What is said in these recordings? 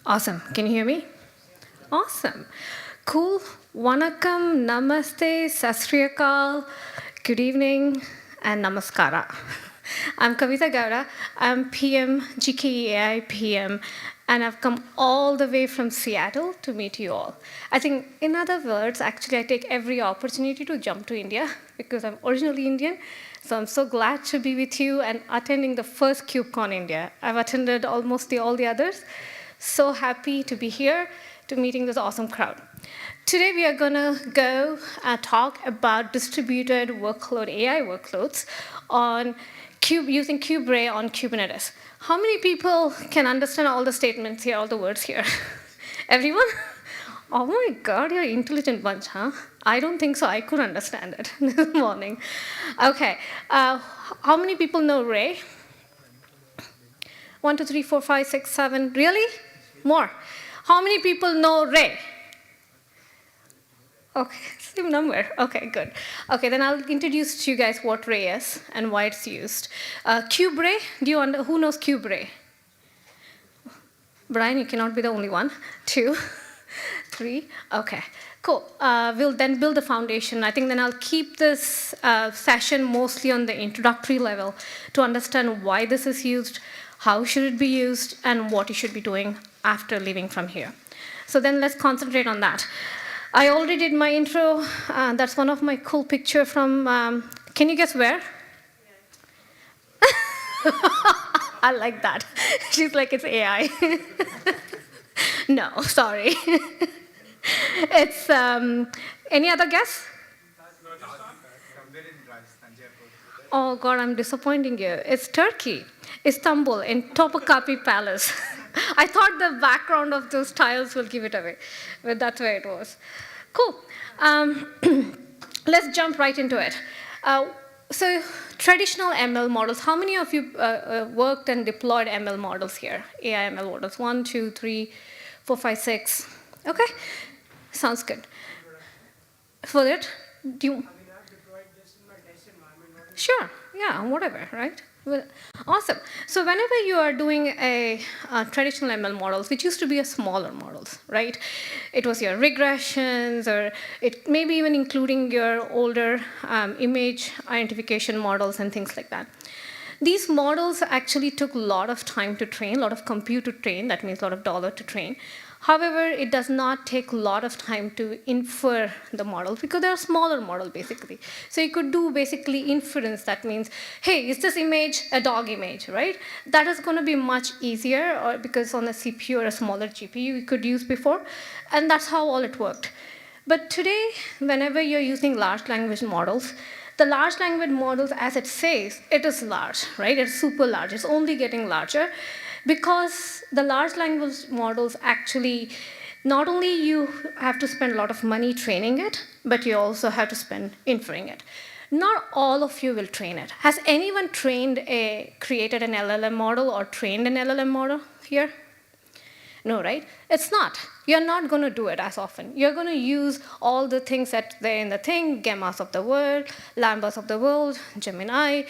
Awesome. Can you hear me? Awesome. Cool. Vanakkam, namaste, sasriyakal, good evening, and namaskara. I'm Kavitha Gowda. I'm PM, GKEAI PM, and I've come all the way from Seattle to meet you all. I think, in other words, actually, I take every opportunity to jump to India because I'm originally Indian. So I'm so glad to be with you and attending the first KubeCon India. I've attended almost all the others. So happy to be here to meeting this awesome crowd. Today we are going to go talk about distributed workload AI workloads on using KubeRay on Kubernetes. How many people can understand all the statements here, all the words here? Everyone? Oh my God, you're an intelligent bunch, huh? I don't think so. I could understand it this morning. Okay, how many people know Ray? 1, 2, 3, 4, 5, 6, 7. Really? More. How many people know Ray? Okay, same number. Okay, good. Okay, then I'll introduce to you guys what Ray is and why it's used. KubeRay, who knows KubeRay? Brian, you cannot be the only one. 2, 3, okay. Cool. We'll then build the foundation. I think then I'll keep this session mostly on the introductory level to understand why this is used, how should it be used, and what you should be doing after leaving from here. So then let's concentrate on that. I already did my intro. That's one of my cool picture from, can you guess where? I like that. She's like, it's AI. No, sorry. It's, any other guess? Oh God, I'm disappointing you. It's Turkey, Istanbul, in Topkapi Palace. I thought the background of those tiles will give it away, but that's where it was. Cool. Let's jump right into it. So traditional ML models, how many of you worked and deployed ML models here? AI ML models, 1, 2, 3, 4, 5, 6. Okay, sounds good. For it, do you? Sure, yeah, whatever, right? Well, awesome. So whenever you are doing a traditional ML models, which used to be a smaller models, right? It was your regressions, or it maybe even including your older image identification models and things like that. These models actually took a lot of time to train, a lot of compute to train. That means a lot of dollar to train. However, it does not take a lot of time to infer the model because they're a smaller model, basically. So you could do basically inference. That means, hey, is this image a dog image, right? That is going to be much easier because on a CPU or a smaller GPU you could use before. And that's how all it worked. But today, whenever you're using large language models, the large language models, as it says, it is large, right? It's super large. It's only getting larger. Because the large language models actually, not only you have to spend a lot of money training it, but you also have to spend inferring it. Not all of you will train it. Has anyone created an LLM model or trained an LLM model here? No, right? It's not. You're not going to do it as often. You're going to use all the things that they're in the thing, Gemmas of the world, Lambdas of the world, Gemini,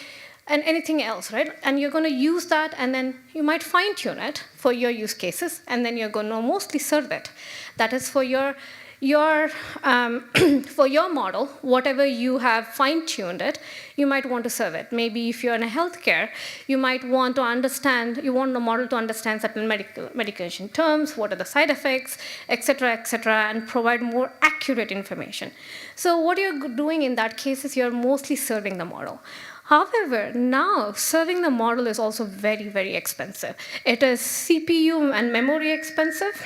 and anything else, right? And you're going to use that, and then you might fine-tune it for your use cases, and then you're going to mostly serve it. That is for your for your model, whatever you have fine-tuned it, you might want to serve it. Maybe if you're in a healthcare, you might want to understand, you want the model to understand certain medication terms, what are the side effects, et cetera, and provide more accurate information. So what you're doing in that case is you're mostly serving the model. However, now serving the model is also very, very expensive. It is CPU and memory expensive.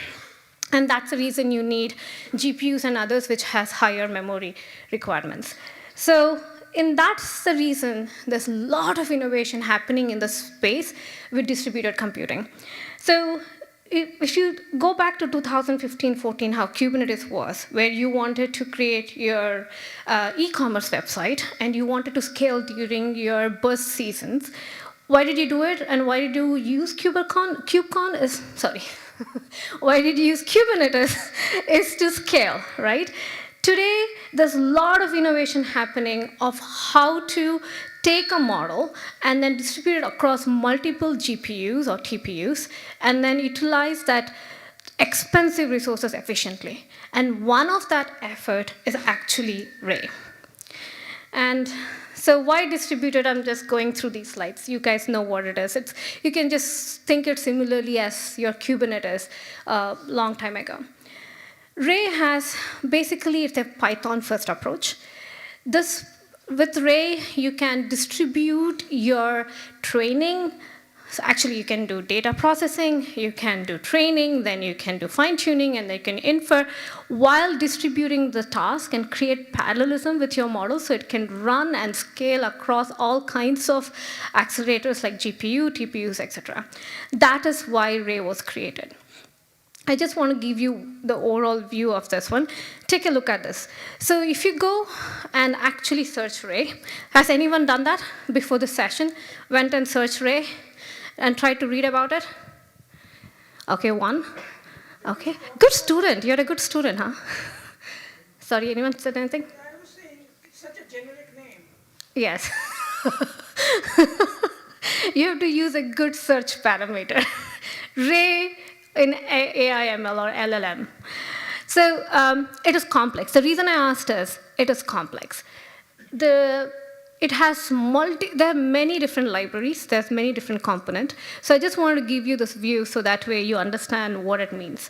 And that's the reason you need GPUs and others which has higher memory requirements. So that's the reason there's a lot of innovation happening in the space with distributed computing. So if you go back to 2015-14, how Kubernetes was, where you wanted to create your e-commerce website and you wanted to scale during your burst seasons, why did you do it and why did you use KubeCon is, sorry. Why did you use Kubernetes is to scale, right? Today, there's a lot of innovation happening of how to take a model and then distribute it across multiple GPUs or TPUs, and then utilize that expensive resources efficiently. And one of that effort is actually Ray. And so why distributed? I'm just going through these slides. You guys know what it is. You can just think it similarly as your Kubernetes a long time ago. Ray has, basically, it's a Python-first approach. With Ray, you can distribute your training. So actually, you can do data processing, you can do training, then you can do fine-tuning, and then you can infer while distributing the task and create parallelism with your model so it can run and scale across all kinds of accelerators like GPU, TPUs, etc. That is why Ray was created. I just want to give you the overall view of this one. Take a look at this. So if you go and actually search Ray, has anyone done that before the session? Went and searched Ray and tried to read about it? Okay, one. Okay, good student. You're a good student, huh? Sorry, anyone said anything? I was saying, it's such a generic name. Yes. You have to use a good search parameter. Ray in AI, ML, or LLM. So it is complex. The reason I asked is, it is complex. There are many different libraries, there's many different components. So I just wanted to give you this view so that way you understand what it means.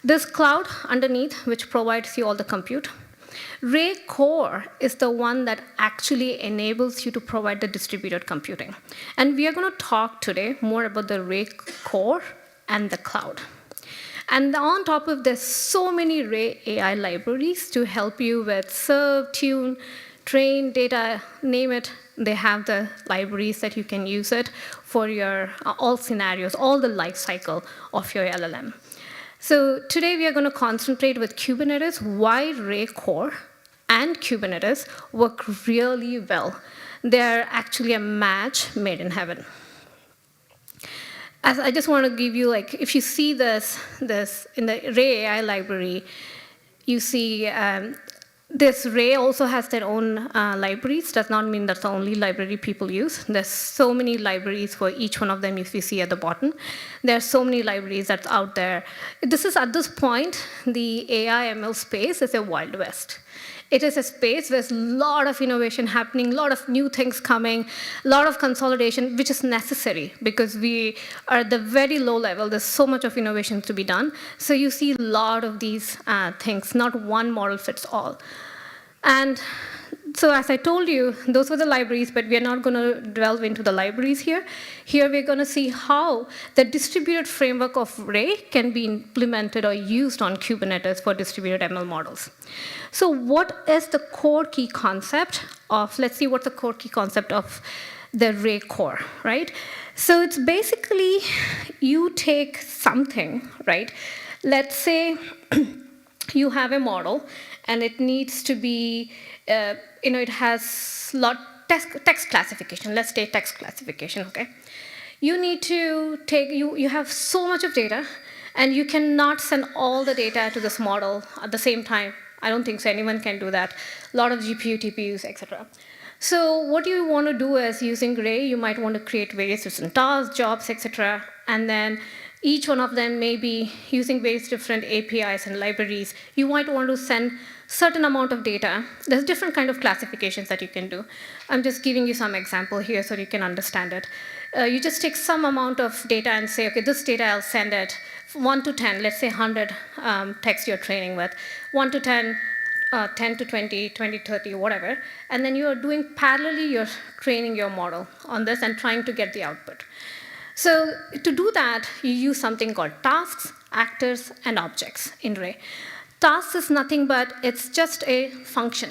This cloud underneath, which provides you all the compute. Ray Core is the one that actually enables you to provide the distributed computing. And we are going to talk today more about the Ray Core and the cloud. And on top of this, so many Ray AI libraries to help you with serve, tune, train, data, name it. They have the libraries that you can use it for your all scenarios, all the life cycle of your LLM. So today we are going to concentrate with Kubernetes, why Ray Core and Kubernetes work really well. They're actually a match made in heaven. As I just want to give you, like, if you see this in the Ray AI library, you see this Ray also has their own libraries. Does not mean that's the only library people use. There's so many libraries for each one of them, if you see at the bottom. There are so many libraries that's out there. This is, at this point, the AI ML space is a Wild West. It is a space where there's a lot of innovation happening, a lot of new things coming, a lot of consolidation, which is necessary because we are at the very low level. There's so much of innovation to be done. So you see a lot of these things, not one model fits all. And so as I told you, those were the libraries, but we're not going to delve into the libraries here. Here we're going to see how the distributed framework of Ray can be implemented or used on Kubernetes for distributed ML models. So what is the core key concept of, let's see what's the core key concept of the Ray Core, right? So it's basically you take something, right? Let's say you have a model, and it needs to be, it has text classification. Let's take text classification, okay? You need to take, you have so much of data, and you cannot send all the data to this model at the same time. I don't think so anyone can do that. A lot of GPU, TPUs, etc. So what you want to do is, using Ray, you might want to create various different tasks, jobs, etc. And then each one of them may be using various different APIs and libraries. You might want to send certain amount of data. There's different kind of classifications that you can do. I'm just giving you some example here so you can understand it. You just take some amount of data and say, okay, this data I'll send it 1 to 10, let's say 100 text you're training with, 1 to 10, 10 to 20, 20 to 30, whatever. And then you are doing parallelly, you're training your model on this and trying to get the output. So to do that, you use something called tasks, actors, and objects in Ray. Tasks is nothing but it's just a function,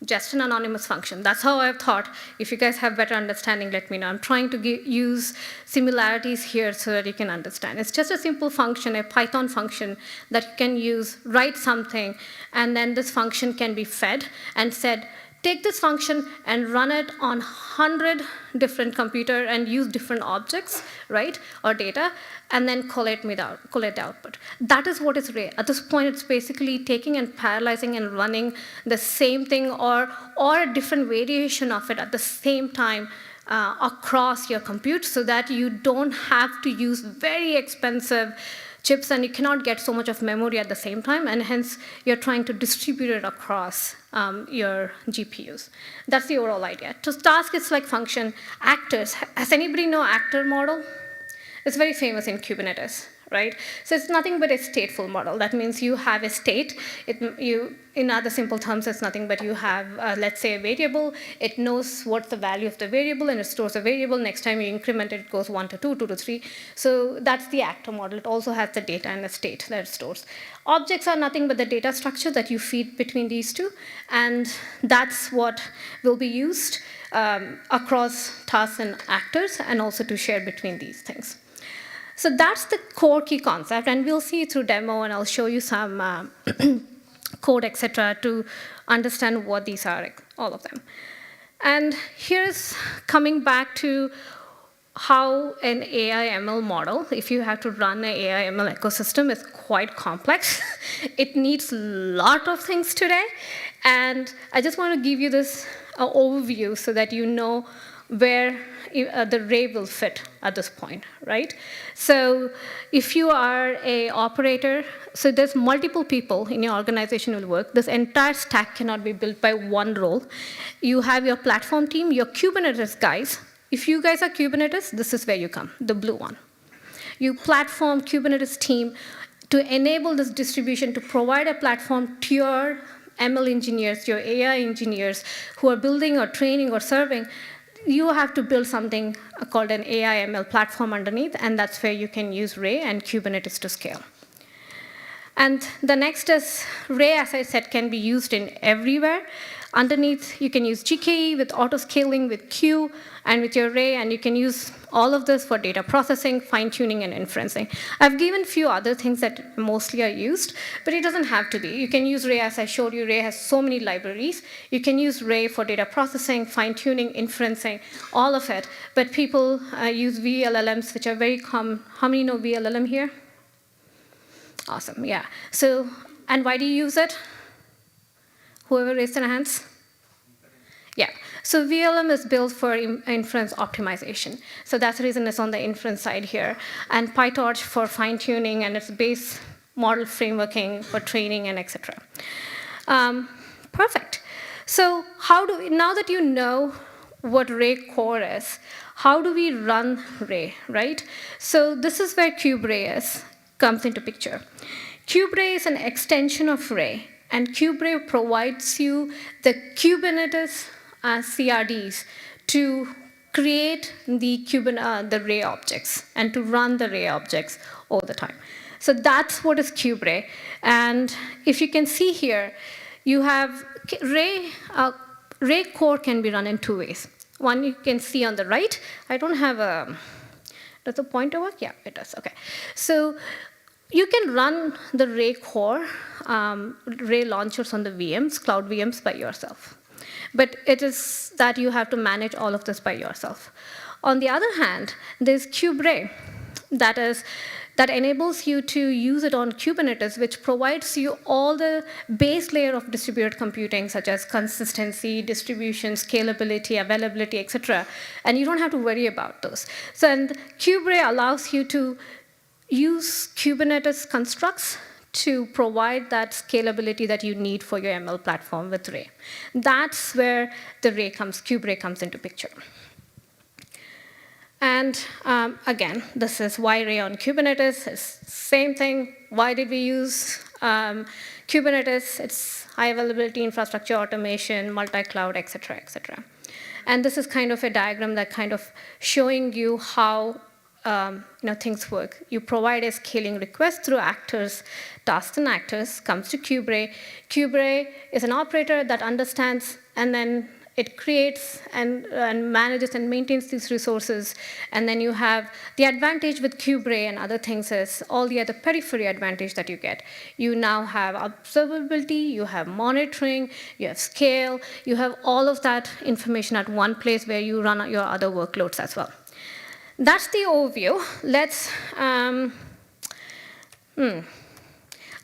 just an anonymous function. That's how I've thought. If you guys have better understanding, let me know. I'm trying to use similarities here so that you can understand. It's just a simple function, a Python function that you can use, write something, and then this function can be fed and said, take this function and run it on 100 different computer and use different objects, right, or data, and then collate the output. That is what is Ray. At this point, it's basically taking and parallelizing and running the same thing or a different variation of it at the same time across your compute so that you don't have to use very expensive chips, and you cannot get so much of memory at the same time, and hence you're trying to distribute it across your GPUs. That's the overall idea. So task is like function. Actors. Has anybody know actor model? It's very famous in Kubernetes, right? So it's nothing but a stateful model. That means you have a state. In other simple terms, it's nothing but you have, let's say, a variable. It knows what's the value of the variable, and it stores a variable. Next time you increment it, it goes 1 to 2, 2 to 3. So that's the actor model. It also has the data and the state that it stores. Objects are nothing but the data structure that you feed between these two, and that's what will be used across tasks and actors, and also to share between these things. So that's the core key concept, and we'll see it through demo, and I'll show you some code, etc., to understand what these are, all of them. And here's coming back to how an AI/ML model, if you have to run an AI/ML ecosystem, is quite complex. It needs a lot of things today, and I just want to give you this overview so that you know where the Ray will fit at this point, right? So if you are an operator, so there's multiple people in your organization will work. This entire stack cannot be built by one role. You have your platform team, your Kubernetes guys. If you guys are Kubernetes, this is where you come, the blue one. You platform Kubernetes team to enable this distribution, to provide a platform to your ML engineers, your AI engineers who are building or training or serving. You have to build something called an AI/ML platform underneath, and that's where you can use Ray and Kubernetes to scale. And the next is Ray, as I said, can be used in everywhere. Underneath, you can use GKE with auto-scaling, with Q, and with your Ray, and you can use all of this for data processing, fine-tuning, and inferencing. I've given a few other things that mostly are used, but it doesn't have to be. You can use Ray, as I showed you. Ray has so many libraries. You can use Ray for data processing, fine-tuning, inferencing, all of it. But people use VLLMs, which are very common. How many know VLLM here? Awesome, yeah. So, and why do you use it? Whoever raised their hands? Yeah. So VLM is built for inference optimization. So that's the reason it's on the inference side here. And PyTorch for fine-tuning, and its base model frameworking for training, and etc. Perfect. So now that you know what Ray core is, how do we run Ray, right? So this is where KubeRay comes into picture. KubeRay is an extension of Ray, and KubeRay provides you the Kubernetes CRDs to create the Ray objects and to run the Ray objects all the time. So that's what is KubeRay. And if you can see here, you have Ray core can be run in two ways. One you can see on the right. I don't have a, does the pointer work? Yeah, it does, okay. So you can run the Ray core, Ray launchers on the VMs, cloud VMs by yourself. But it is that you have to manage all of this by yourself. On the other hand, there's KubeRay that enables you to use it on Kubernetes, which provides you all the base layer of distributed computing, such as consistency, distribution, scalability, availability, etc. And you don't have to worry about those. So, and KubeRay allows you to use Kubernetes constructs to provide that scalability that you need for your ML platform with Ray. That's where the KubeRay comes into picture. And again, this is why Ray on Kubernetes. It's same thing. Why did we use Kubernetes? It's high availability infrastructure automation, multi-cloud, et cetera, et cetera. And this is kind of a diagram that kind of showing you how things work. You provide a scaling request through actors, tasks and actors, comes to KubeRay. KubeRay is an operator that understands, and then it creates and manages and maintains these resources. And then you have the advantage with KubeRay and other things is all the other periphery advantage that you get. You now have observability, you have monitoring, you have scale, you have all of that information at one place where you run your other workloads as well. That's the overview. Let's, I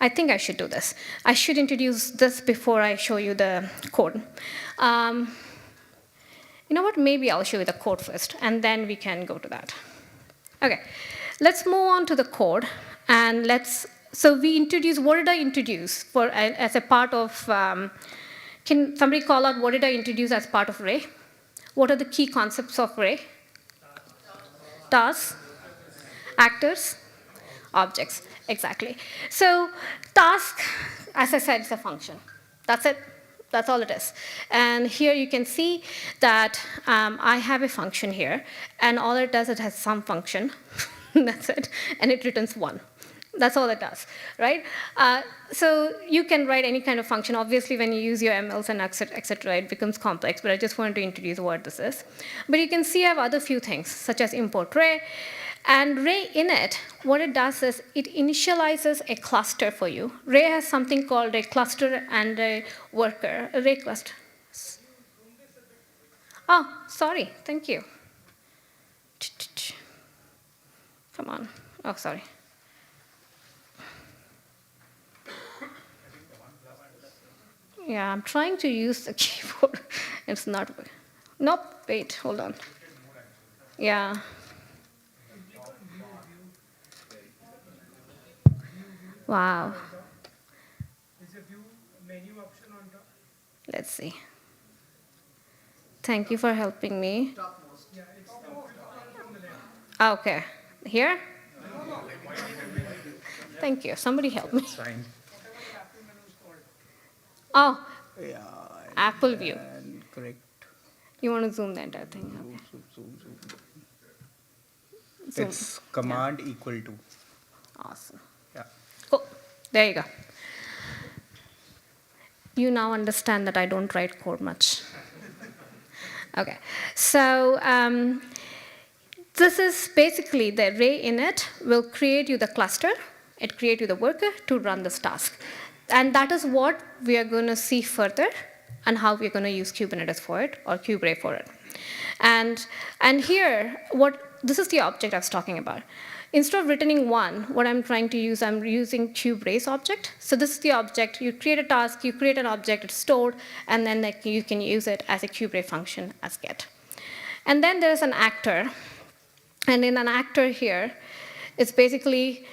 think I should do this. I should introduce this before I show you the code. You know what, maybe I'll show you the code first, and then we can go to that. Okay, let's move on to the code. And so we introduce, what did I introduce as a part of, can somebody call out what did I introduce as part of Ray? What are the key concepts of Ray? Tasks, actors, objects, exactly. So task, as I said, is a function. That's it. That's all it is. And here you can see that I have a function here, and all it does, it has some function. That's it. And it returns 1. That's all it does, right? So you can write any kind of function. Obviously, when you use your MLs and et cetera, it becomes complex, but I just wanted to introduce what this is. But you can see I have other few things, such as import Ray. And Ray init, what it does is it initializes a cluster for you. Ray has something called a cluster and a worker, a Ray cluster. Oh, sorry, thank you. Come on. Oh, sorry. Yeah, I'm trying to use the keyboard. It's not working. Nope, wait, hold on. Yeah. Wow. Is a view menu option on top? Let's see. Thank you for helping me. Yeah, it's from the left. Okay. Here? Thank you. Somebody help me. Fine. Oh, Yeah. Apple View. And correct. You want to zoom the entire thing? Zoom. Zoom. It's command equal to. Awesome. Yeah. Cool. There you go. You now understand that I don't write code much. Okay. So this is basically the Ray init will create you the cluster. It creates you the worker to run this task. And that is what we are going to see further and how we're going to use Kubernetes for it or KubeRay for it. And here, this is the object I was talking about. Instead of returning 1, what I'm trying to use, I'm using KubeRay's object. So this is the object. You create a task, you create an object, it's stored, and then you can use it as a KubeRay function as get. And then there's an actor. And in an actor here, it's basically,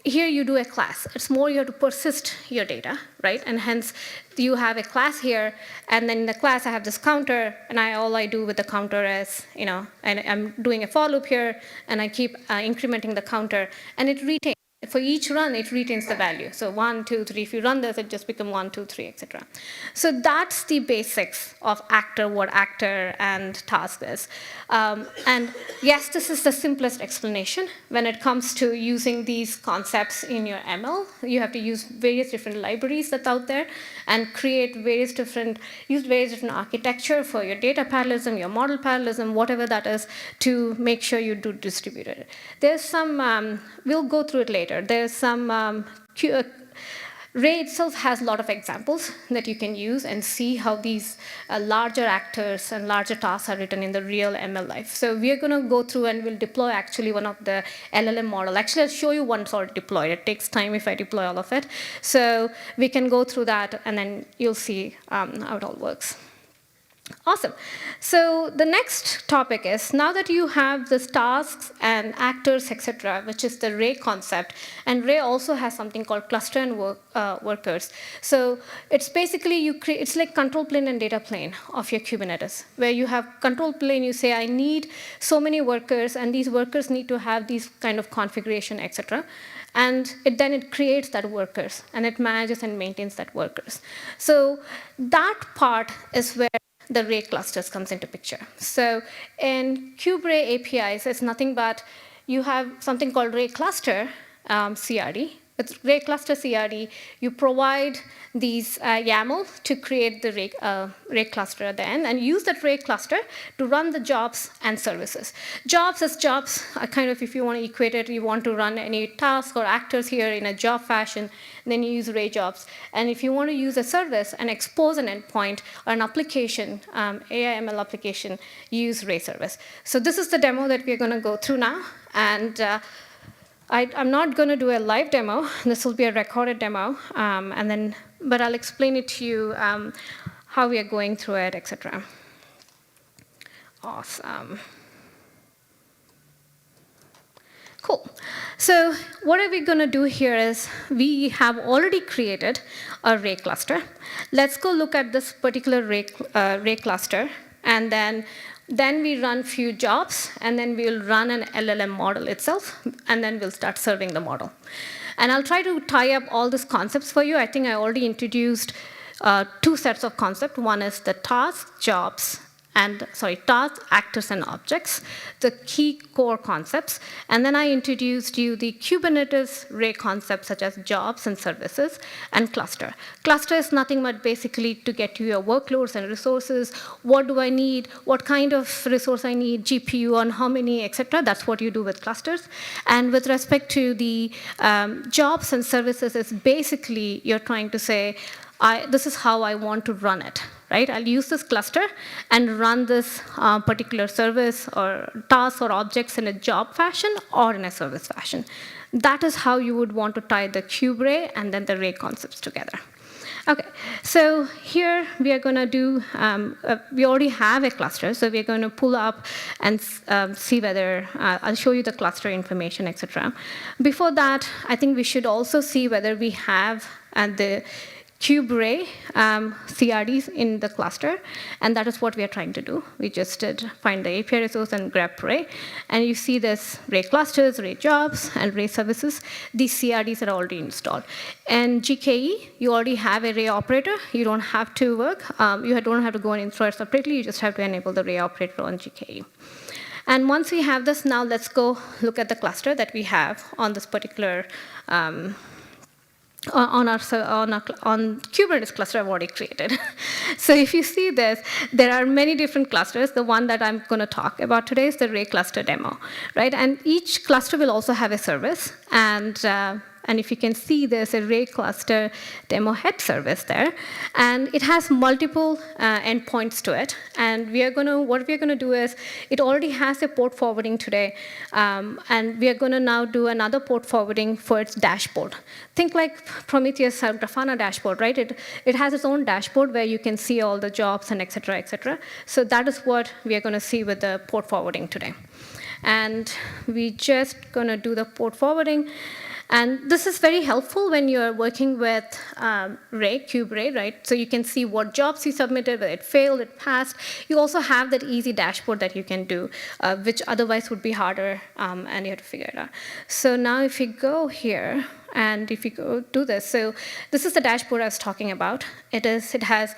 here you do a class. It's more you have to persist your data, right? And hence, you have a class here, and then in the class I have this counter, and all I do with the counter is, and I'm doing a for loop here, and I keep incrementing the counter, and it retains. For each run, it retains the value. So 1, 2, 3. If you run this, it just becomes 1, 2, 3, etc. So that's the basics of actor, what actor and task is. And yes, this is the simplest explanation. When it comes to using these concepts in your ML, you have to use various different libraries that's out there and use various different architecture for your data parallelism, your model parallelism, whatever that is, to make sure you do distribute it. There's some, we'll go through it later. There's some, Ray itself has a lot of examples that you can use and see how these larger actors and larger tasks are written in the real ML life. So we're going to go through and we'll deploy actually one of the LLM model. Actually, I'll show you one sort deployed. It takes time if I deploy all of it. So we can go through that, and then you'll see how it all works. Awesome. So the next topic is, now that you have the tasks and actors, etc., which is the Ray concept, and Ray also has something called cluster and workers. So it's basically, it's like control plane and data plane of your Kubernetes, where you have control plane, you say, I need so many workers, and these workers need to have these kind of configuration, etc. And then it creates that workers, and it manages and maintains that workers. So that part is where the Ray clusters comes into picture. So in KubeRay APIs, it's nothing but you have something called Ray cluster CRD. With Ray cluster CRD, you provide these YAML to create the Ray cluster at the end, and use that Ray cluster to run the jobs and services. Jobs are kind of, if you want to equate it, you want to run any task or actors here in a job fashion, then you use Ray jobs. And if you want to use a service and expose an endpoint or an application, AI/ML application, you use Ray service. So this is the demo that we're going to go through now. And I'm not going to do a live demo. This will be a recorded demo, but I'll explain it to you how we are going through it, etc. Awesome. Cool. So what are we going to do here is we have already created a Ray cluster. Let's go look at this particular Ray cluster, and then we run few jobs, and then we'll run an LLM model itself, and then we'll start serving the model. And I'll try to tie up all these concepts for you. I think I already introduced two sets of concepts. One is the task, tasks, actors, and objects, the key core concepts. And then I introduced you the Kubernetes Ray concepts such as jobs and services, and cluster. Cluster is nothing but basically to get you your workloads and resources. What do I need? What kind of resource I need? GPU on how many, etc. That's what you do with clusters. And with respect to the jobs and services, is basically you're trying to say, this is how I want to run it, right? I'll use this cluster and run this particular service or task or objects in a job fashion or in a service fashion. That is how you would want to tie the KubeRay and then the Ray concepts together. Okay, so here we are going to do, we already have a cluster, so we're going to pull up and see whether, I'll show you the cluster information, etc. Before that, I think we should also see whether we have the KubeRay CRDs in the cluster, and that is what we are trying to do. We just did find the API resource and grep Ray, and you see this Ray clusters, Ray jobs, and Ray services. These CRDs are already installed. And GKE, you already have a Ray operator. You don't have to you don't have to go and install it separately. You just have to enable the Ray operator on GKE. And once we have this, now let's go look at the cluster that we have on this particular on Kubernetes cluster I've already created. So if you see this, there are many different clusters. The one that I'm going to talk about today is the Ray cluster demo, right? And each cluster will also have a service. And if you can see, there's a Ray cluster demo head service there. And it has multiple endpoints to it. And what we are going to do is, it already has a port forwarding today. And we are going to now do another port forwarding for its dashboard. Think like Prometheus or Grafana dashboard, right? It has its own dashboard where you can see all the jobs and et cetera, et cetera. So that is what we are going to see with the port forwarding today. And we just going to do the port forwarding. And this is very helpful when you're working with Ray, KubeRay, right? So you can see what jobs you submitted, whether it failed, it passed. You also have that easy dashboard that you can do, which otherwise would be harder, and you have to figure it out. So now if you go here, and if you go do this, so this is the dashboard I was talking about. It has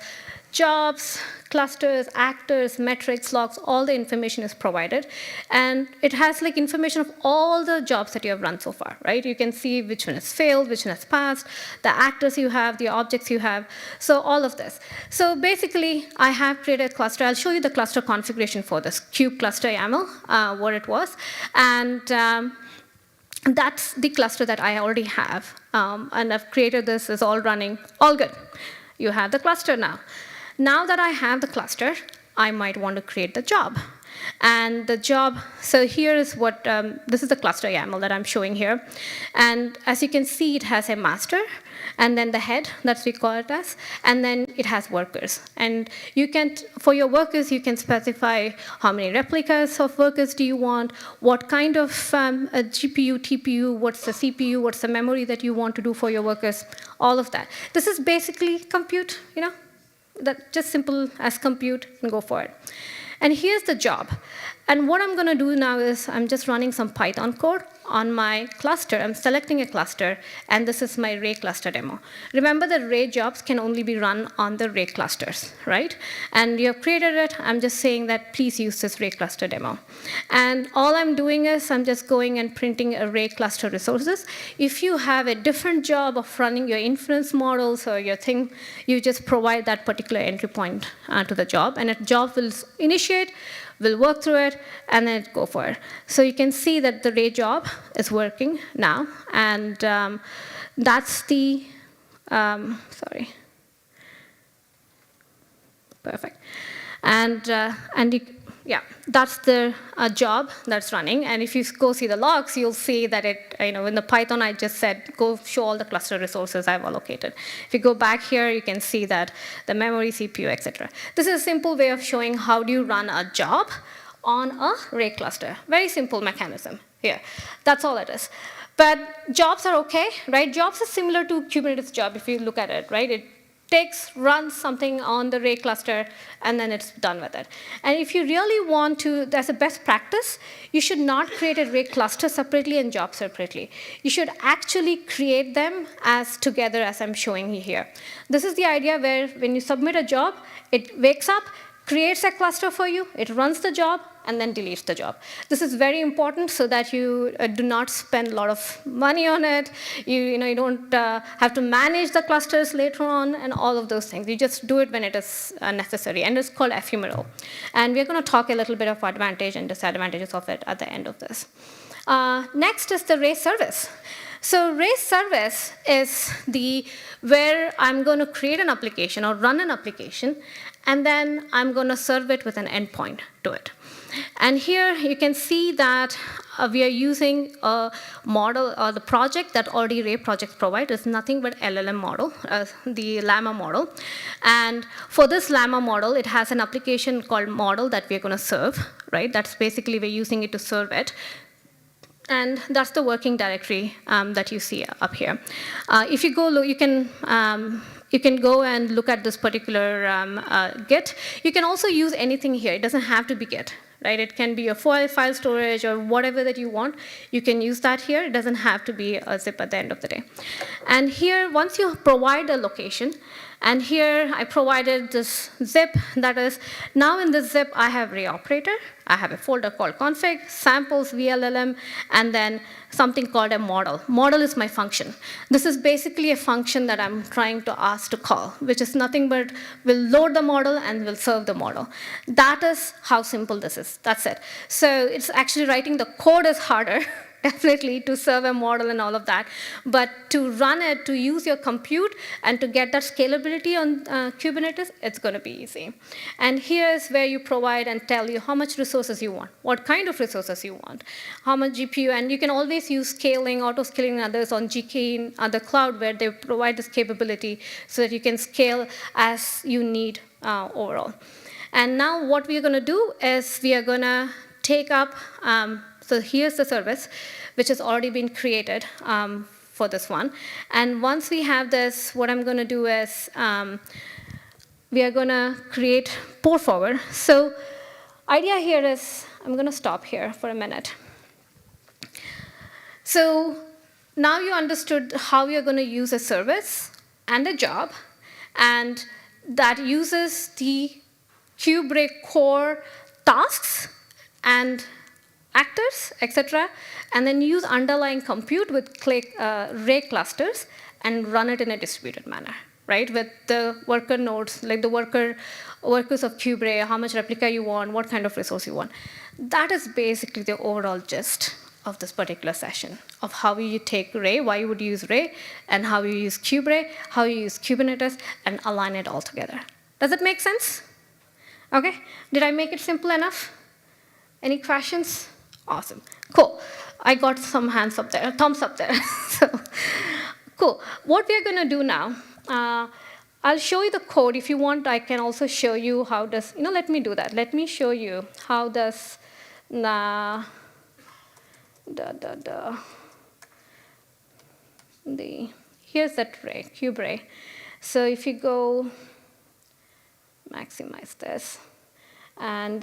jobs, clusters, actors, metrics, logs, all the information is provided. And it has like information of all the jobs that you have run so far, right? You can see which one has failed, which one has passed, the actors you have, the objects you have, so all of this. So basically, I have created a cluster. I'll show you the cluster configuration for this kube cluster YAML, what it was. And that's the cluster that I already have. And I've created this, it's all running, all good. You have the cluster now. Now that I have the cluster, I might want to create the job. And the job, so here is what, this is the cluster YAML that I'm showing here. And as you can see, it has a master, and then the head, that's what we call it as, and then it has workers. And you can, for your workers, you can specify how many replicas of workers do you want, what kind of a GPU, TPU, what's the CPU, what's the memory that you want to do for your workers, all of that. This is basically compute, that just simple as compute, and go for it. And here's the job. And what I'm going to do now is I'm just running some Python code on my cluster. I'm selecting a cluster, and this is my Ray cluster demo. Remember that Ray jobs can only be run on the Ray clusters, right? And you have created it. I'm just saying that please use this Ray cluster demo. And all I'm doing is I'm just going and printing a Ray cluster resources. If you have a different job of running your inference models or your thing, you just provide that particular entry point to the job, and a job will initiate, we'll work through it, and then go for it. So you can see that the Ray job is working now, and that's the, perfect. And yeah, that's the job that's running. And if you go see the logs, you'll see that it, in the Python, I just said, go show all the cluster resources I've allocated. If you go back here, you can see that the memory, CPU, etc. This is a simple way of showing how do you run a job on a Ray cluster. Very simple mechanism. here. That's all it is. But jobs are okay, right? Jobs are similar to Kubernetes job if you look at it, right? It runs something on the Ray cluster, and then it's done with it. And if you really want to, as a best practice, you should not create a Ray cluster separately and job separately. You should actually create them as together, as I'm showing you here. This is the idea where when you submit a job, it wakes up, creates a cluster for you, it runs the job, and then deletes the job. This is very important so that you do not spend a lot of money on it. You don't have to manage the clusters later on and all of those things. You just do it when it is necessary, and it's called ephemeral. And we're going to talk a little bit of advantage and disadvantages of it at the end of this. Next is the Ray service. So Ray service is where I'm going to create an application or run an application, and then I'm going to serve it with an endpoint to it. And here you can see that we are using a model, the project that already Ray projects provide is nothing but LLM model, the Llama model. And for this Llama model, it has an application called model that we're going to serve, right? That's basically we're using it to serve it. And that's the working directory that you see up here. If you go, you can go and look at this particular Git. You can also use anything here. It doesn't have to be Git, right? It can be a file storage or whatever that you want. You can use that here. It doesn't have to be a zip at the end of the day. And here, once you provide a location, and here I provided this zip, that is, now in this zip I have Ray operator, I have a folder called config, samples, VLLM, and then something called a model. Model is my function. This is basically a function that I'm trying to ask to call, which is nothing but will load the model and will serve the model. That is how simple this is. That's it. So it's actually writing the code is harder. Definitely to serve a model and all of that. But to run it, to use your compute, and to get that scalability on Kubernetes, it's going to be easy. And here's where you provide and tell you how much resources you want, what kind of resources you want, how much GPU, and you can always use scaling, auto-scaling, and others on GK in other cloud where they provide this capability so that you can scale as you need overall. And now what we're going to do is we are going to take up, so here's the service, which has already been created for this one. And once we have this, what I'm going to do is we are going to create pour forward. So idea here is, I'm going to stop here for a minute. So now you understood how you're going to use a service and a job, and that uses the KubeRay core tasks and actors, etc., and then use underlying compute with Ray clusters and run it in a distributed manner, right? With the worker nodes, like the workers of KubeRay, how much replica you want, what kind of resource you want. That is basically the overall gist of this particular session, of how you take Ray, why you would use Ray, and how you use KubeRay, how you use Kubernetes, and align it all together. Does it make sense? Okay, did I make it simple enough? Any questions? Awesome, cool. I got some hands up there, thumbs up there. So, cool. What we're going to do now, I'll show you the code. If you want, I can also show you how does, let me do that. Let me show you how does here's that Ray, KubeRay. So if you go, maximize this, and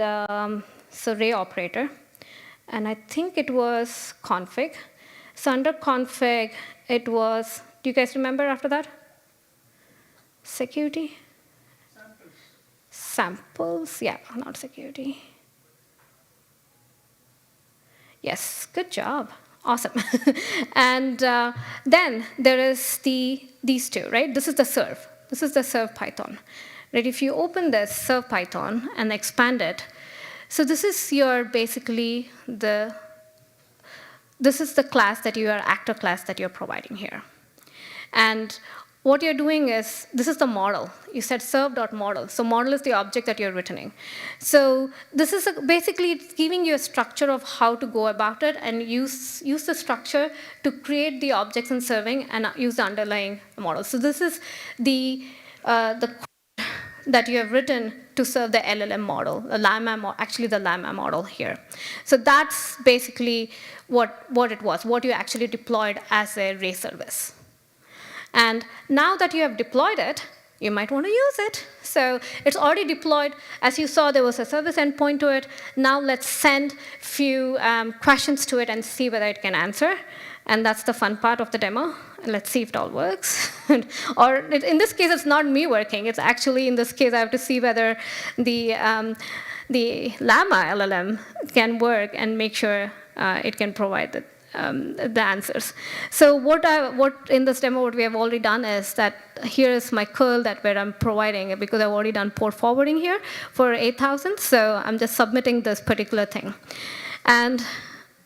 so Ray operator, and I think it was config. So under config, it was, do you guys remember after that? Security? Samples, yeah, not security. Yes, good job, awesome. And then there is these two, right? This is the serve. This is the serve Python. Right, if you open this serve Python and expand it, so this is your basically this is the class that actor class that you're providing here. And what you're doing is, this is the model. You said serve.model. So model is the object that you're returning. So this is basically giving you a structure of how to go about it and use the structure to create the objects in serving and use the underlying model. So this is the that you have written to serve the LLM model, actually the llama model here. So that's basically what it was, what you actually deployed as a Ray service. And now that you have deployed it, you might want to use it. So it's already deployed. As you saw, there was a service endpoint to it. Now let's send few questions to it and see whether it can answer. And that's the fun part of the demo. Let's see if it all works. Or in this case, it's not me working. It's actually, in this case, I have to see whether the Llama LLM can work and make sure it can provide the answers. So what in this demo, what we have already done is that here is my curl where I'm providing it, because I've already done port forwarding here for 8,000. So I'm just submitting this particular thing. And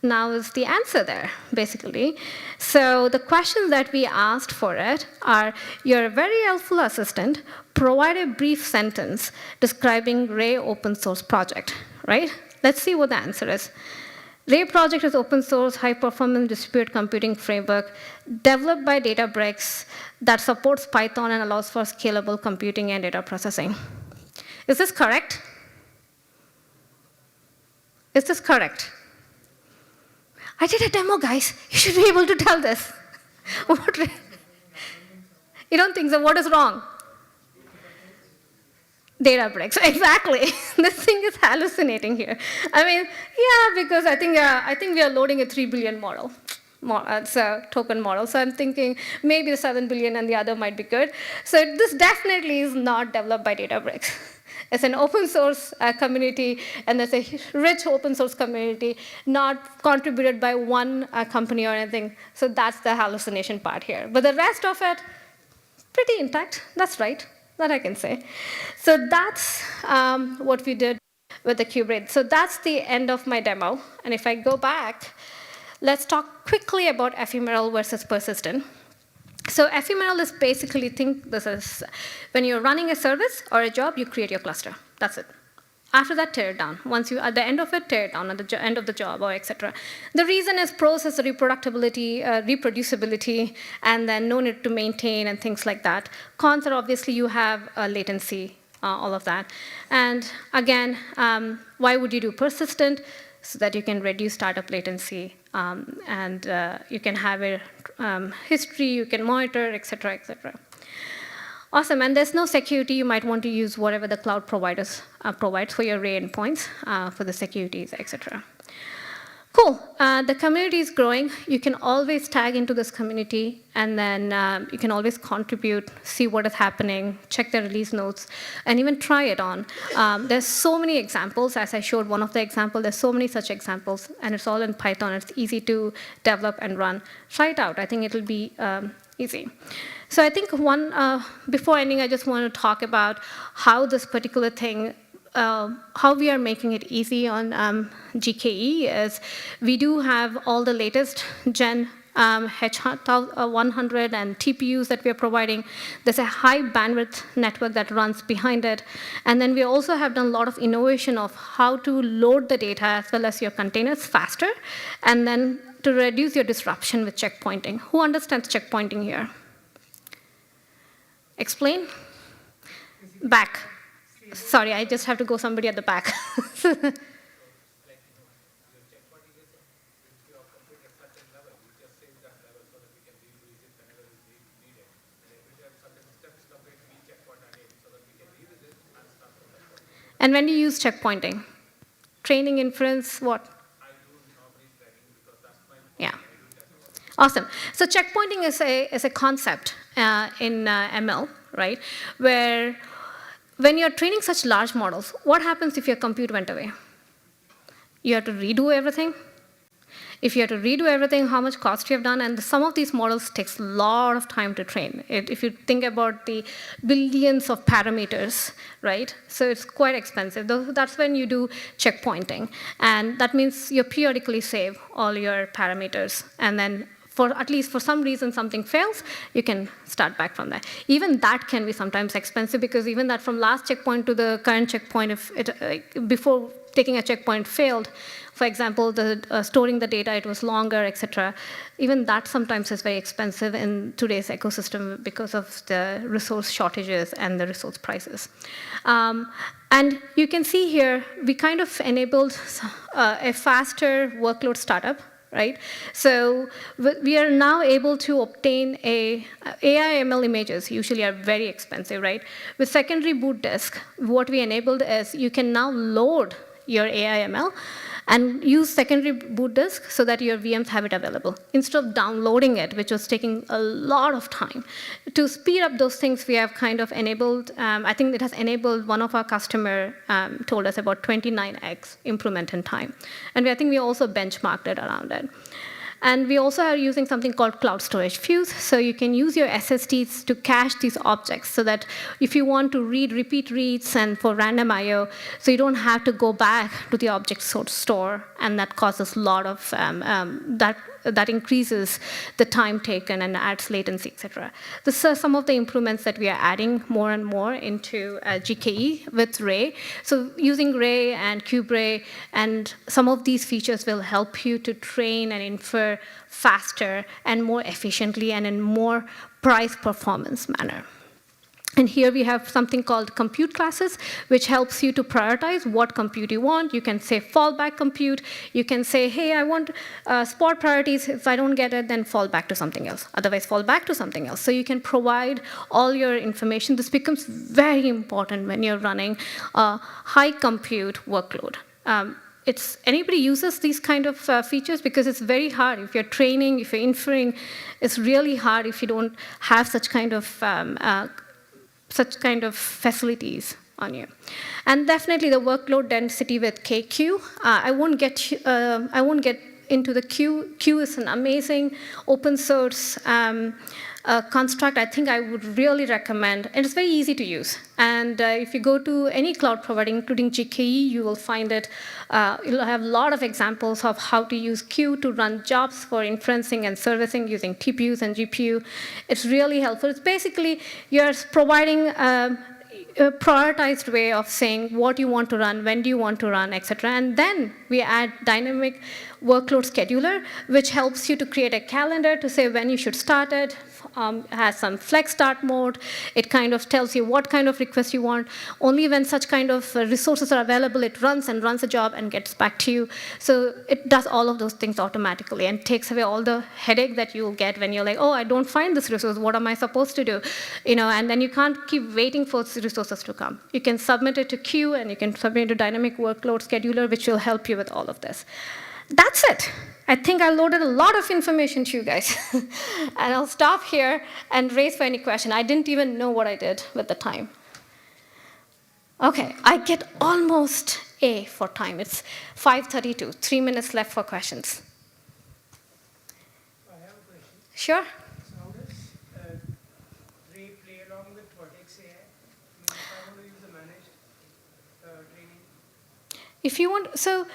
now is the answer there, basically. So the questions that we asked for it are, you're a very helpful assistant, provide a brief sentence describing Ray open source project, right? Let's see what the answer is. Ray project is open source, high-performance distributed computing framework developed by Databricks that supports Python and allows for scalable computing and data processing. Is this correct? Is this correct? I did a demo, guys. You should be able to tell this. You don't think so? What is wrong? Databricks, exactly. This thing is hallucinating here. I mean, yeah, because I think we are loading a 3 billion model. It's a token model. So I'm thinking maybe the 7 billion and the other might be good. So this definitely is not developed by Databricks. It's an open source community, and there's a rich open source community, not contributed by one company or anything. So that's the hallucination part here. But the rest of it, pretty intact. That's right. That I can say. So that's what we did with the KubeRay. So that's the end of my demo. And if I go back, let's talk quickly about ephemeral versus persistent. So ephemeral is basically, think this is when you're running a service or a job, you create your cluster. That's it. After that, tear it down. Once you, at the end of it, tear it down at the end of the job, or etc. The reason is pros is reproducibility, and then no need to maintain and things like that. Cons are obviously you have latency, all of that. And again, why would you do persistent? So that you can reduce startup latency, and you can have a history, you can monitor, etc., etc. Awesome, and there's no security. You might want to use whatever the cloud providers provides for your Ray endpoints, for the securities, etc. Cool, the community is growing. You can always tag into this community, and then you can always contribute, see what is happening, check the release notes, and even try it on. There's so many examples. As I showed one of the examples, there's so many such examples, and it's all in Python. It's easy to develop and run. Try it out. I think it'll be easy. So I think before ending, I just want to talk about how this particular thing, how we are making it easy on GKE is we do have all the latest Gen H100 and TPUs that we are providing. There's a high bandwidth network that runs behind it. And then we also have done a lot of innovation of how to load the data as well as your containers faster, and then to reduce your disruption with checkpointing. Who understands checkpointing here? Explain? Back. Sorry, I just have to go somebody at the back. And when do you use checkpointing? Training, inference, what? Yeah. Awesome. So checkpointing is a concept in ML, right? Where when you're training such large models, what happens if your compute went away? You have to redo everything. If you have to redo everything, how much cost you have done? And some of these models takes a lot of time to train. If you think about the billions of parameters, right? So it's quite expensive. That's when you do checkpointing. And that means you periodically save all your parameters. And then at least for some reason something fails, you can start back from there. Even that can be sometimes expensive, because even that from last checkpoint to the current checkpoint, if before taking a checkpoint failed, for example, storing the data, it was longer, et cetera, even that sometimes is very expensive in today's ecosystem because of the resource shortages and the resource prices. And you can see here, we kind of enabled a faster workload startup, right? So we are now able to obtain AI ML images, usually are very expensive, right? With secondary boot disk, what we enabled is you can now load your AI ML and use secondary boot disk so that your VMs have it available, instead of downloading it, which was taking a lot of time. To speed up those things, we have kind of enabled, I think it has enabled, one of our customer told us about 29x improvement in time. And I think we also benchmarked it around it. And we also are using something called Cloud Storage Fuse. So you can use your SSDs to cache these objects so that if you want to read repeat reads and for random I/O, so you don't have to go back to the object store, and that causes a lot of, that increases the time taken and adds latency, et cetera. These are some of the improvements that we are adding more and more into GKE with Ray. So using Ray and KubeRay, and some of these features will help you to train and infer faster and more efficiently and in more price performance manner. And here we have something called compute classes, which helps you to prioritize what compute you want. You can say fallback compute. You can say, hey, I want spot priorities. If I don't get it, then fall back to something else. Otherwise, fall back to something else. So you can provide all your information. This becomes very important when you're running a high compute workload. Anybody uses these kind of features because it's very hard. If you're training, if you're inferring, it's really hard if you don't have such kind of facilities on you. And definitely the workload density with KQ. I won't get into the Q. Q is an amazing open source construct. I think I would really recommend, and it's very easy to use. And if you go to any cloud provider, including GKE, you will find it. You'll have a lot of examples of how to use Q to run jobs for inferencing and servicing using TPUs and GPU. It's really helpful. It's basically you're providing a prioritized way of saying what you want to run, when do you want to run, et cetera. And then we add dynamic workload scheduler, which helps you to create a calendar to say when you should start it. Has some flex start mode. It kind of tells you what kind of request you want. Only when such kind of resources are available, it runs a job and gets back to you. So it does all of those things automatically and takes away all the headache that you'll get when you're like, oh, I don't find this resource. What am I supposed to do? And then you can't keep waiting for resources to come. You can submit it to queue, and you can submit it to dynamic workload scheduler, which will help you with all of this. That's it. I think I loaded a lot of information to you guys. And I'll stop here and raise for any question. I didn't even know what I did with the time. OK, I get almost A for time. It's 5:32, 3 minutes left for questions. I have a question. Sure. So how does Ray play along with Vertex AI? If I want to use a managed training. If you want, so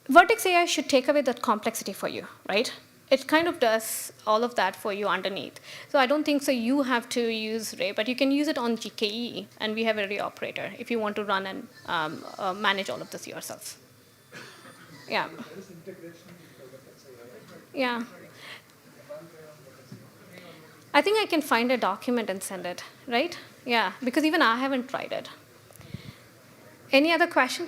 Vertex AI should take away that complexity for you, right? It kind of does all of that for you underneath. So I don't think so you have to use Ray, but you can use it on GKE, and we have a Ray operator if you want to run and manage all of this yourself. Yeah. Yeah. I think I can find a document and send it, right? Yeah, because even I haven't tried it. Any other question?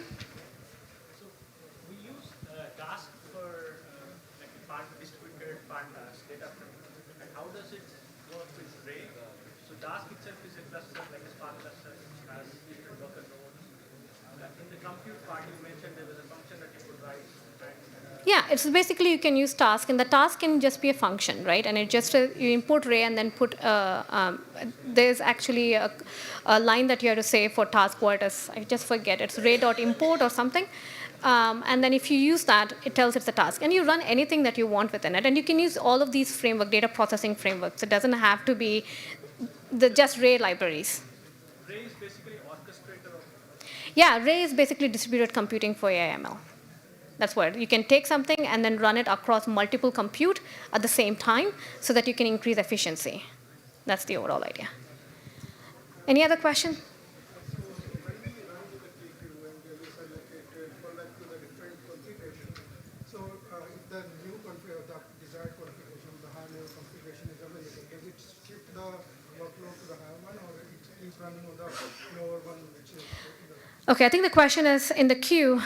Yeah, it's basically you can use task, and the task can just be a function, right? And it just you import Ray and then put. There's actually a line that you have to say for task. What is? I just forget. It's ray.import or something. And then if you use that, it tells it's a task. And you run anything that you want within it. And you can use all of these data processing frameworks. It doesn't have to be just Ray libraries. Ray is basically orchestrator of. Yeah, Ray is basically distributed computing for AI/ML. That's what you can take something and then run it across multiple compute at the same time so that you can increase efficiency. That's the overall idea. Any other question? Okay, I think the question is in the queue,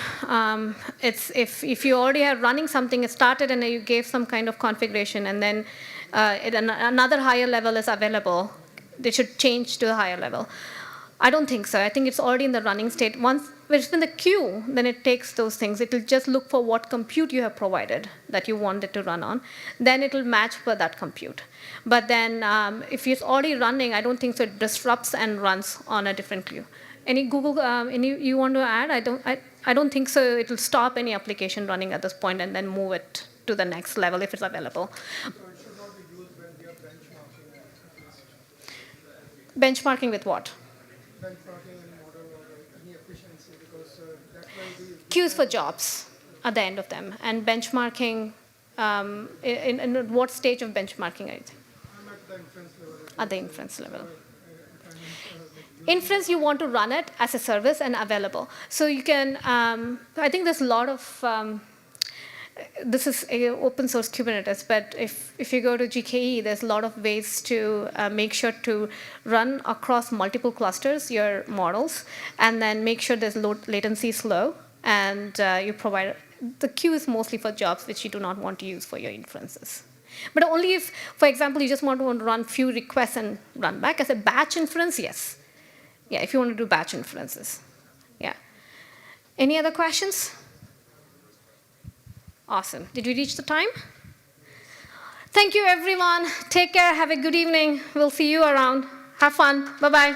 it's if you already are running something, it started and you gave some kind of configuration, and then another higher level is available, they should change to a higher level. I don't think so. I think it's already in the running state. Once it's in the queue, then it takes those things. It will just look for what compute you have provided that you want it to run on. Then it will match for that compute. But then if it's already running, I don't think so. It disrupts and runs on a different queue. Any Google, any you want to add? I don't think so. It will stop any application running at this point and then move it to the next level if it's available. So it should not be used when we are benchmarking at least. Benchmarking with what? Benchmarking any model or any efficiency, because that will be Queues for jobs at the end of them, and benchmarking. In what stage of benchmarking are you? I'm at the inference level. At the inference level. Inference, you want to run it as a service and available. So you can, I think there's a lot of, this is a open source Kubernetes, but if you go to GKE, there's a lot of ways to make sure to run across multiple clusters, your models, and then make sure there's low latency is low, and you provide, the queue is mostly for jobs which you do not want to use for your inferences. But only if, for example, you just want to run few requests and run back. As a batch inference, yes. Yeah, if you want to do batch inferences. Yeah. Any other questions? Awesome. Did we reach the time? Thank you, everyone. Take care. Have a good evening. We'll see you around. Have fun. Bye-bye.